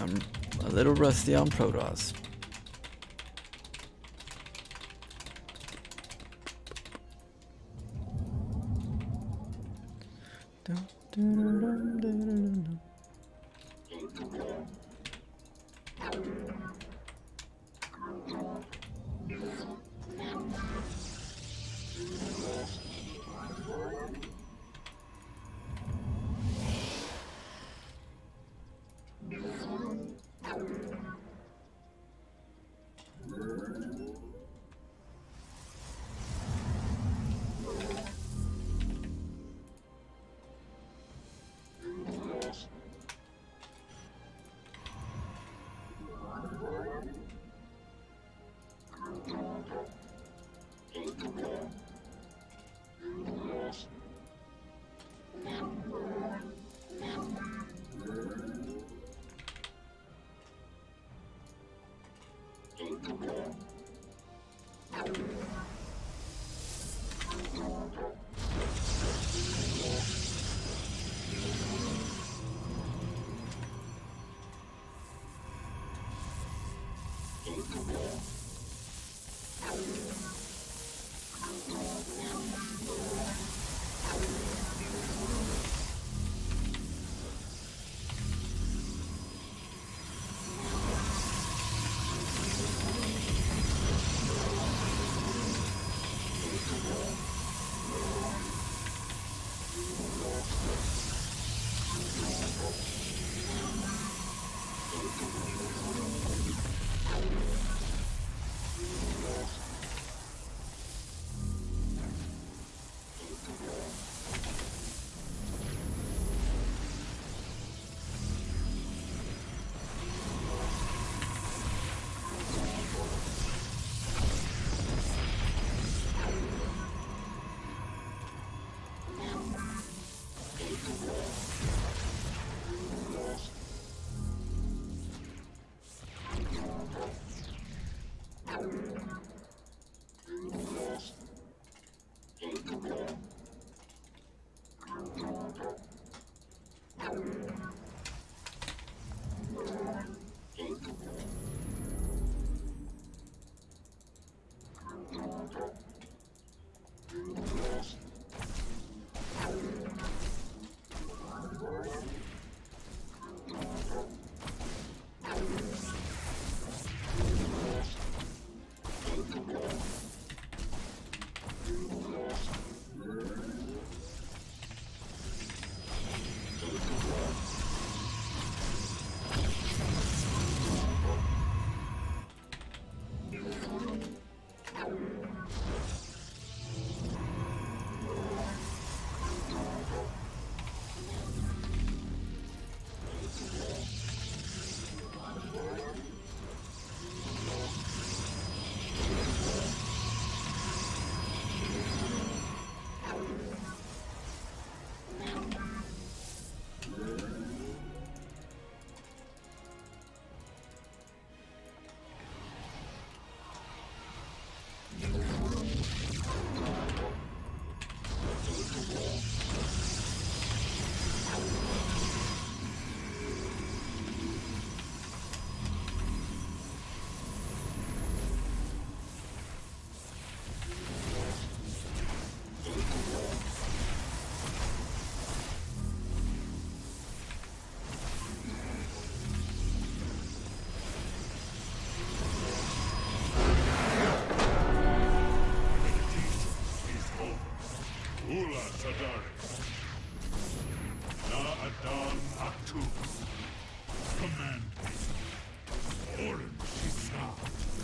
I'm a little rusty on Protoss.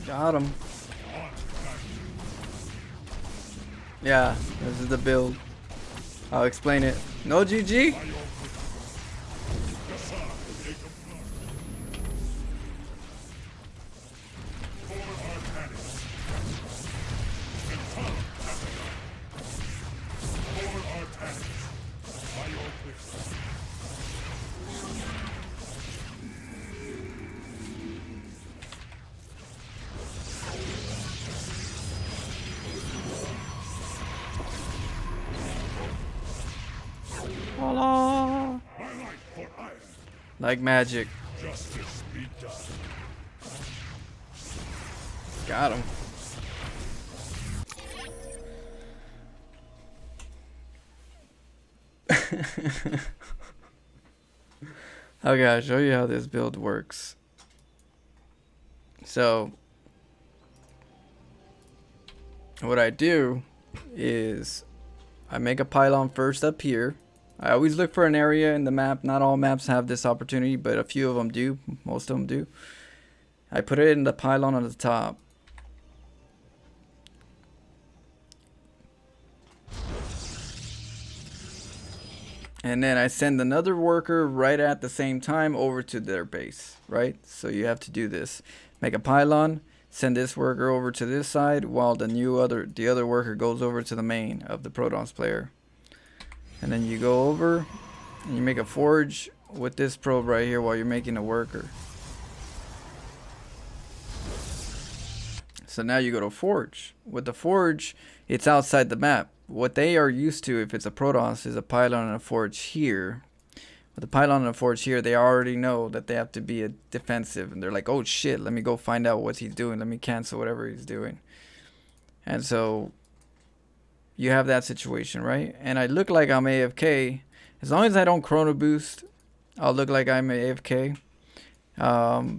Got him. Yeah, this is the build. I'll explain it. No GG? Pylon. Like magic. Got him. Okay, I'll show you how this build works. So, what I do is I make a pylon first up here. I always look for an area in the map. Not all maps have this opportunity, but a few of them do. Most of them do. I put it in the pylon on the top. And then I send another worker right at the same time over to their base, right? So you have to do this. Make a pylon, send this worker over to this side while the other worker goes over to the main of the Protoss player. And then you go over and you make a forge with this probe right here while you're making a worker. So now you go to forge. With the forge, it's outside the map. What they are used to, if it's a Protoss, is a pylon and a forge here. With the pylon and a forge here, they already know that they have to be a defensive. And they're like, oh shit, let me go find out what he's doing. Let me cancel whatever he's doing. And so you have that situation, right? And I look like I'm AFK. As long as I don't chrono boost, I'll look like I'm AFK.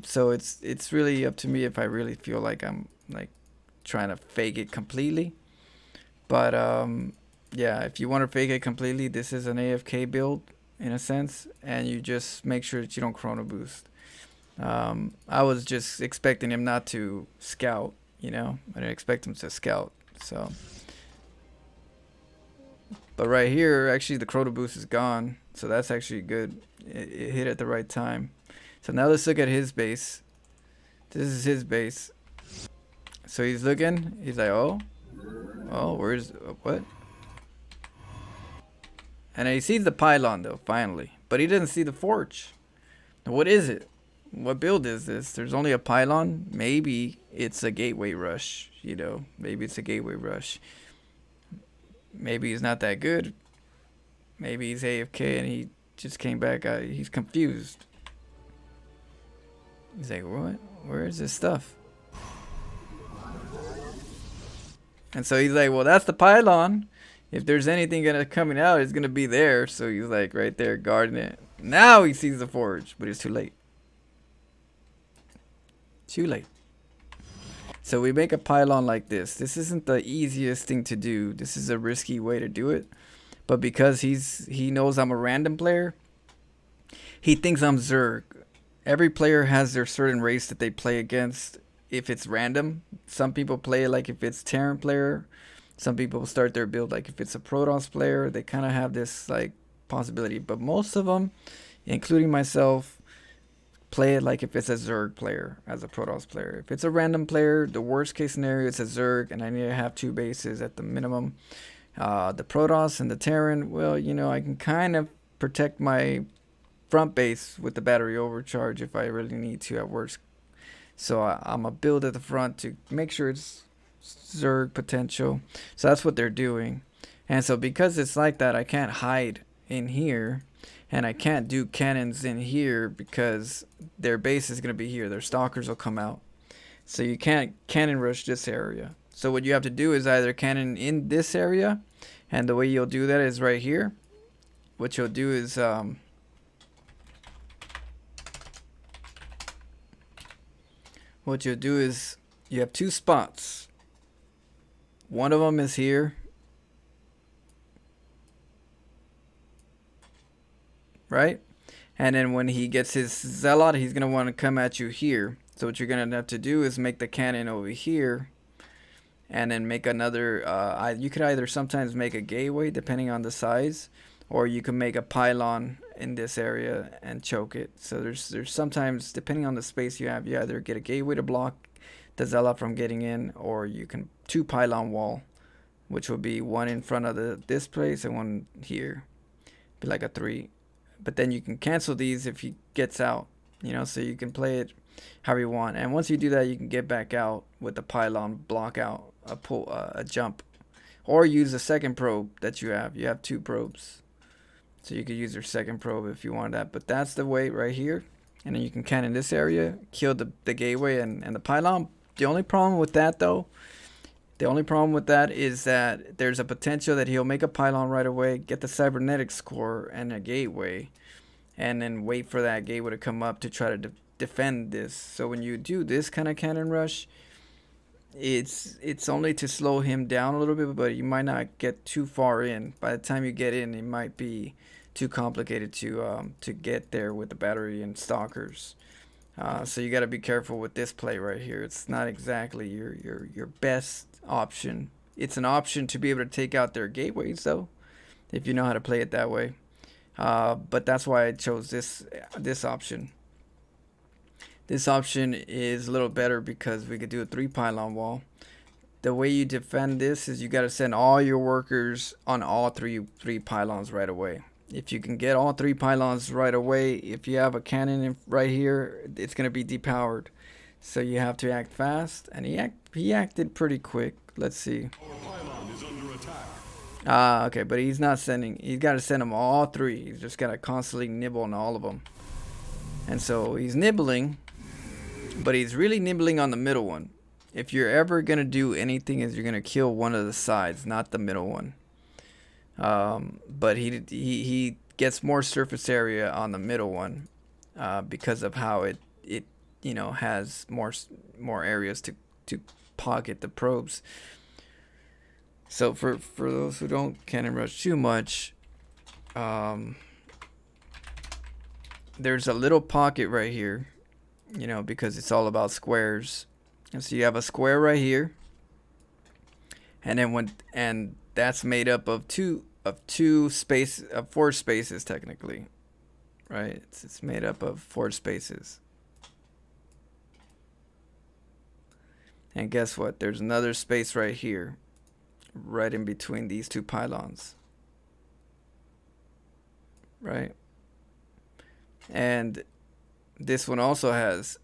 So it's really up to me if I really feel like I'm like trying to fake it completely. But yeah, if you want to fake it completely, this is an AFK build in a sense, and you just make sure that you don't chrono boost. I was just expecting him not to scout, you know. I didn't expect him to scout. So, but right here, actually the chrono boost is gone, so that's actually good. It hit at the right time. So now let's look at his base. This is his base. So he's looking. He's like, oh, where's what? And he sees the pylon though, finally, but he doesn't see the forge. What is it? What build is this? There's only a pylon. Maybe it's a gateway rush. You know, maybe it's a gateway rush. Maybe he's not that good. Maybe he's AFK and he just came back. He's confused. He's like, what? Where is this stuff? And so he's like, well, that's the pylon. If there's anything coming out, it's gonna be there. So he's like right there guarding it. Now he sees the forge, but it's too late. Too late. So we make a pylon like this. This isn't the easiest thing to do. This is a risky way to do it. But because he knows I'm a random player, he thinks I'm Zerg. Every player has their certain race that they play against. If it's random, some people play like if it's Terran player. Some people start their build like if it's a Protoss player. They kind of have this like possibility, but most of them, including myself, play it like if it's a Zerg player as a Protoss player. If it's a random player, the worst case scenario is a Zerg, and I need to have 2 bases at the minimum. The Protoss and the Terran, well, you know, I can kind of protect my front base with the battery overcharge if I really need to at worst. So I'm going to build at the front to make sure it's Zerg potential. So that's what they're doing. And so because it's like that, I can't hide in here. And I can't do cannons in here because their base is going to be here. Their stalkers will come out. So you can't cannon rush this area. So what you have to do is either cannon in this area. And the way you'll do that is right here. What you'll do is... what you'll do is you have 2 spots. One of them is here. Right? And then when he gets his zealot, he's going to want to come at you here. So what you're going to have to do is make the cannon over here. And then make another... you could either sometimes make a gateway depending on the size. Or you can make a pylon in this area and choke it. So there's sometimes, depending on the space you have, you either get a gateway to block the zealot from getting in, or you can 2 pylon wall, which will be 1 in front of this place and 1 here. Be like a 3. But then you can cancel these if he gets out, you know, so you can play it however you want. And once you do that, you can get back out with the pylon, block out a jump, or use a second probe that you have. You have 2 probes. So you could use your second probe if you wanted that. But that's the way right here. And then you can cannon this area, kill the gateway and the pylon. The only problem with that though, is that there's a potential that he'll make a pylon right away, get the cybernetics core and a gateway, and then wait for that gateway to come up to try to defend this. So when you do this kind of cannon rush, it's only to slow him down a little bit, but you might not get too far in. By the time you get in, it might be too complicated to get there with the battery and stalkers. So you got to be careful with this play right here. It's not exactly your best option. It's an option to be able to take out their gateways though, if you know how to play it that way. But that's why I chose this option. This option is a little better because we could do a 3 pylon wall. The way you defend this is you got to send all your workers on all three pylons right away. If you can get all 3 pylons right away, if you have a cannon right here, it's going to be depowered. So you have to act fast, and he acted pretty quick. Let's see. Okay, but he's not sending. He's got to send them all 3. He's just got to constantly nibble on all of them. And so he's nibbling, but he's really nibbling on the middle one. If you're ever going to do anything, is you're going to kill one of the sides, not the middle one. But he gets more surface area on the middle one because of how it has more areas to pocket the probes. So for those who don't cannon rush too much, there's a little pocket right here, because it's all about squares. And so you have a square right here, and then that's made up of four spaces technically, right? It's made up of 4 spaces. And guess what? There's another space right here, right in between these 2 pylons, right? And this one also has,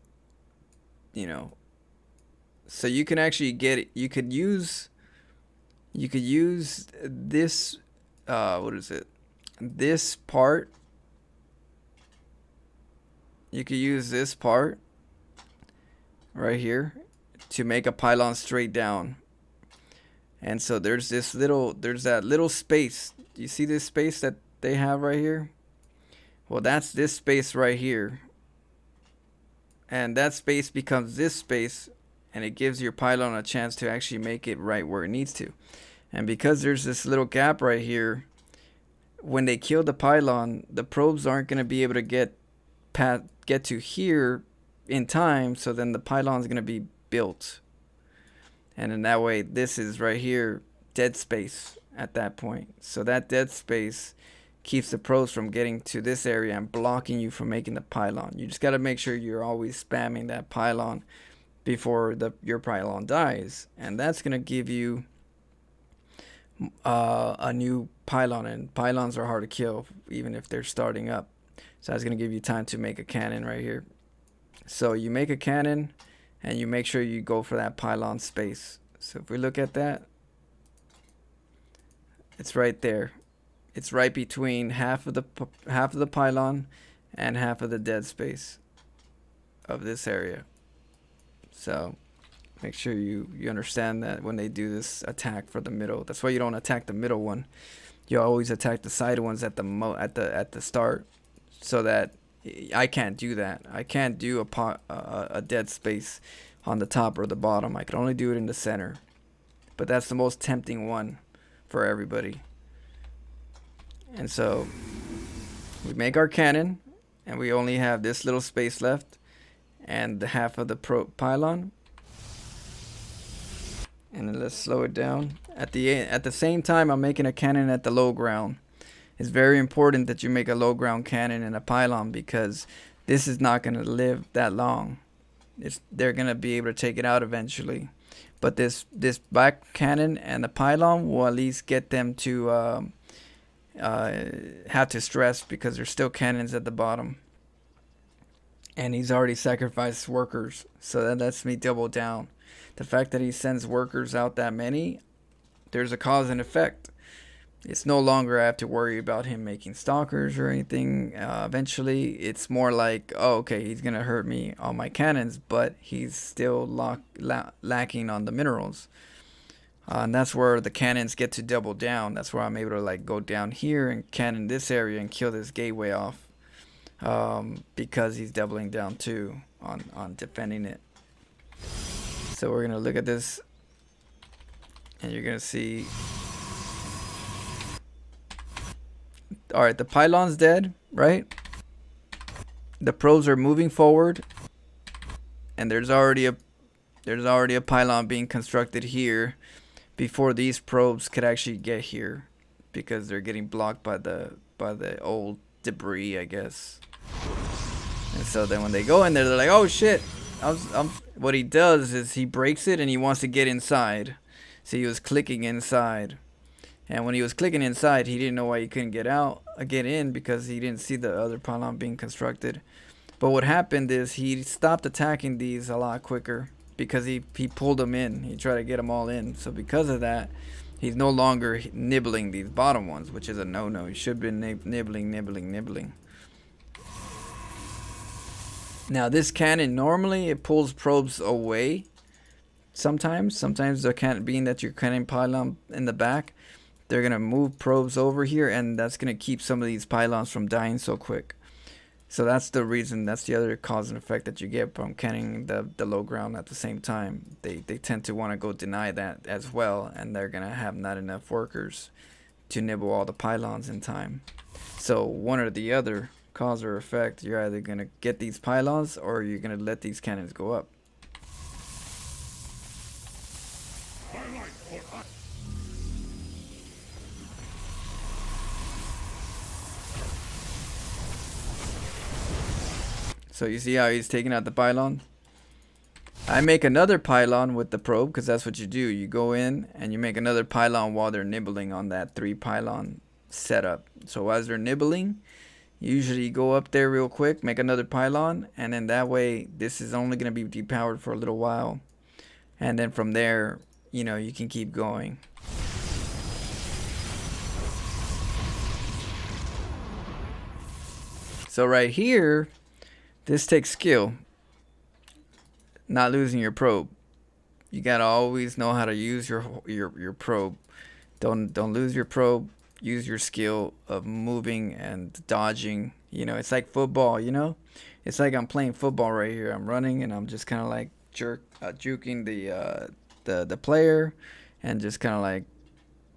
so you can actually get it. You could use this, what is it? This part. You could use this part right here to make a pylon straight down. And so there's that little space. You see this space that they have right here? Well, that's this space right here. And that space becomes this space, and it gives your pylon a chance to actually make it right where it needs to. And because there's this little gap right here, when they kill the pylon, the probes aren't going to be able to get to here in time, so then the pylon is going to be built. And in that way, this is right here, dead space at that point. So that dead space keeps the probes from getting to this area and blocking you from making the pylon. You just got to make sure you're always spamming that pylon before your pylon dies. And that's going to give you a new pylon. And pylons are hard to kill, even if they're starting up. So that's going to give you time to make a cannon right here. So you make a cannon, and you make sure you go for that pylon space. So if we look at that, it's right there. It's right between half of the pylon and half of the dead space of this area. So make sure you understand that when they do this attack for the middle. That's why you don't attack the middle one. You always attack the side ones at the start, so that I can't do that. I can't do a dead space on the top or the bottom. I can only do it in the center. But that's the most tempting one for everybody. And so we make our cannon, and we only have this little space left and the half of the pylon. And then let's slow it down. At the same time, I'm making a cannon at the low ground. It's very important that you make a low ground cannon and a pylon, because this is not going to live that long. They're going to be able to take it out eventually. But this back cannon and the pylon will at least get them to have to stress, because there's still cannons at the bottom. And he's already sacrificed workers, so that lets me double down. The fact that he sends workers out that many, there's a cause and effect. It's no longer I have to worry about him making stalkers or anything. Eventually, it's more like, oh, okay, he's gonna hurt me on my cannons, but he's still lacking on the minerals. And that's where the cannons get to double down. That's where I'm able to like go down here and cannon this area and kill this gateway off, because he's doubling down too on defending it. So we're gonna look at this, and you're gonna see. All right, the pylon's dead, right? The probes are moving forward, and there's already a pylon being constructed here before these probes could actually get here, because they're getting blocked by the old debris, I guess. And so then when they go in there, they're like, oh shit. What he does is he breaks it and he wants to get inside. So he was clicking inside. And when he was clicking inside, he didn't know why he couldn't get in, because he didn't see the other pylon being constructed. But what happened is he stopped attacking these a lot quicker, because he pulled them in. He tried to get them all in. So because of that, he's no longer nibbling these bottom ones, which is a no-no. He should have been nibbling. Now this cannon, normally it pulls probes away. Sometimes the cannon, being that you're cannon pylon in the back, they're gonna move probes over here, and that's gonna keep some of these pylons from dying so quick. So that's the reason. That's the other cause and effect that you get from canning the low ground at the same time. They tend to want to go deny that as well, and they're gonna have not enough workers to nibble all the pylons in time. So one or the other, cause or effect, you're either gonna get these pylons or you're gonna let these cannons go up. So you see how he's taking out the pylon? I make another pylon with the probe, because that's what you do. You go in and you make another pylon while they're nibbling on that 3 pylon setup. So as they're nibbling, usually you go up there real quick, make another pylon, and then that way this is only going to be depowered for a little while. And then from there, you know, you can keep going. So right here, this takes skill. Not losing your probe. You gotta always know how to use your probe. Don't lose your probe. Use your skill of moving and dodging. You know, it's like football. You know, it's like I'm playing football right here. I'm running and I'm just kind of like juking the player, and just kind of like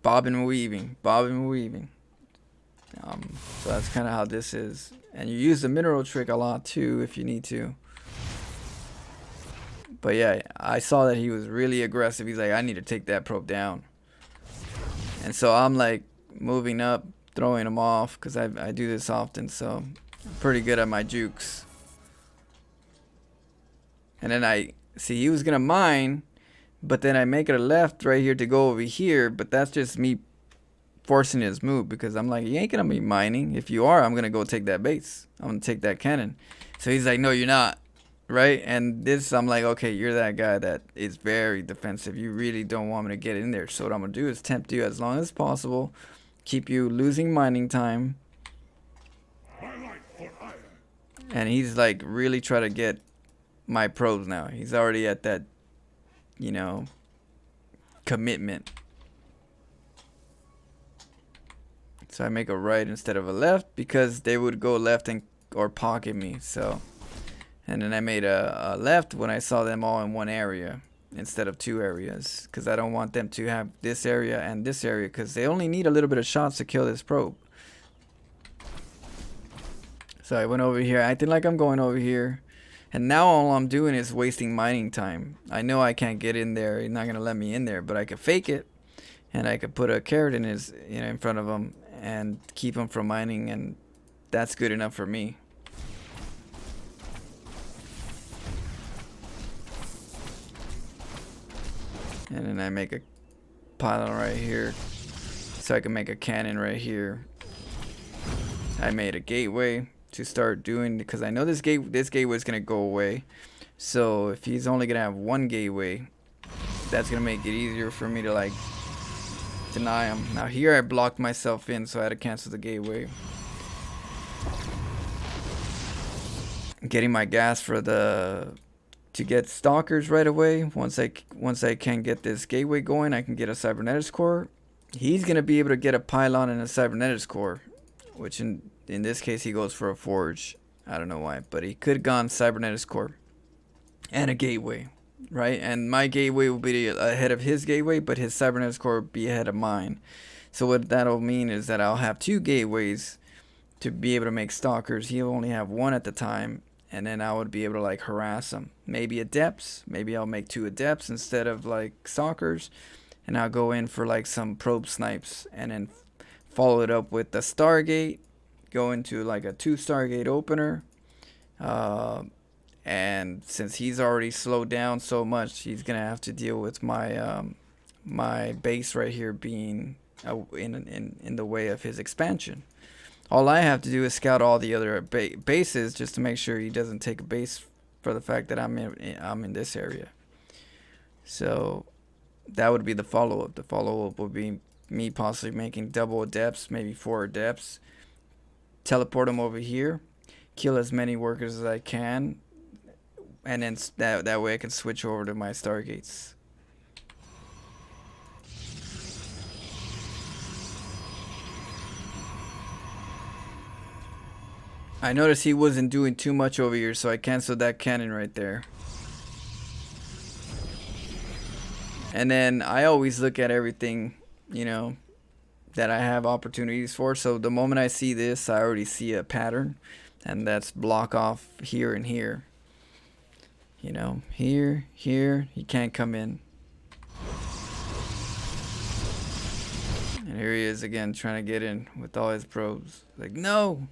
bobbing and weaving. So that's kind of how this is. And you use the mineral trick a lot too if you need to. But yeah, I saw that he was really aggressive. He's like, I need to take that probe down. And so I'm like moving up, throwing him off, because I do this often. So I'm pretty good at my jukes. And then I see he was going to mine, but then I make it a left right here to go over here. But that's just me forcing his move, because I'm like, you ain't gonna be mining. If you are, I'm gonna go take that base. I'm gonna take that cannon. So he's like, no, you're not, right? And this, I'm like, okay, you're that guy that is very defensive. You really don't want me to get in there. So what I'm gonna do is tempt you as long as possible, keep you losing mining time. And he's like really trying to get my probes now. He's already at that, you know, commitment. So I make a right instead of a left, because they would go left or pocket me. So, and then I made a left when I saw them all in one area instead of 2 areas, because I don't want them to have this area and this area, because they only need a little bit of shots to kill this probe. So I went over here acting like I'm going over here, and now all I'm doing is wasting mining time. I know I can't get in there. He's not gonna let me in there, but I could fake it, and I could put a carrot in his, you know, in front of him, and keep him from mining, and that's good enough for me. And then I make a pylon right here, so I can make a cannon right here. I made a gateway to start doing, because I know this gateway is gonna go away. So if he's only gonna have 1 gateway, that's gonna make it easier for me to like deny him. Now here I blocked myself in, so I had to cancel the gateway. Getting my gas for the to get stalkers right away. Once I can get this gateway going, I can get a cybernetics core. He's gonna be able to get a pylon and a cybernetics core, which in this case he goes for a forge. I don't know why, but he could have gone cybernetics core and a gateway, right? And my gateway will be ahead of his gateway, but his cybernetics core will be ahead of mine. So what that'll mean is that I'll have 2 gateways to be able to make stalkers. He'll only have 1 at the time, and then I would be able to like harass him. Maybe adepts. Maybe I'll make 2 adepts instead of like stalkers, and I'll go in for like some probe snipes, and then follow it up with the Stargate. Go into like a 2 Stargate opener. And since he's already slowed down so much, he's gonna have to deal with my my base right here being in the way of his expansion. All I have to do is scout all the other bases just to make sure he doesn't take a base for the fact that I'm in this area. So that would be the follow-up. The follow-up would be me possibly making double adepts, maybe 4 adepts, teleport them over here, kill as many workers as I can, and then that way I can switch over to my Stargates. I noticed he wasn't doing too much over here, so I canceled that cannon right there. And then I always look at everything, you know, that I have opportunities for. So the moment I see this, I already see a pattern, and that's block off here and here. You know, here, he can't come in. And here he is again trying to get in with all his probes. Like, no!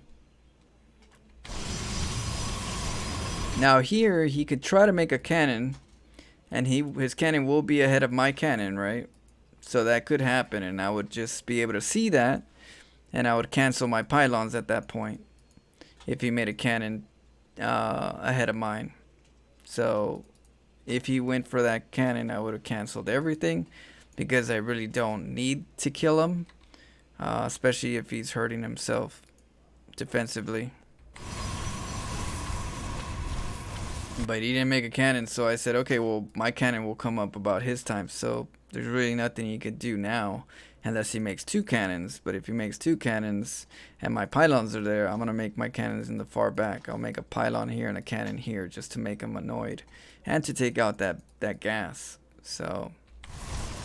Now here, he could try to make a cannon, and his cannon will be ahead of my cannon, right? So that could happen, and I would just be able to see that, and I would cancel my pylons at that point if he made a cannon ahead of mine. So if he went for that cannon, I would have canceled everything, because I really don't need to kill him, especially if he's hurting himself defensively. But he didn't make a cannon, so I said, okay, well, my cannon will come up about his time, so there's really nothing he could do now unless he makes 2 cannons. But if he makes 2 cannons and my pylons are there, I'm going to make my cannons in the far back. I'll make a pylon here and a cannon here just to make him annoyed and to take out that gas. So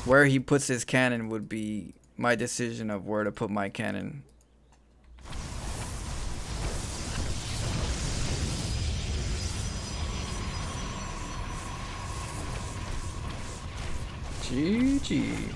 where he puts his cannon would be my decision of where to put my cannon. GG.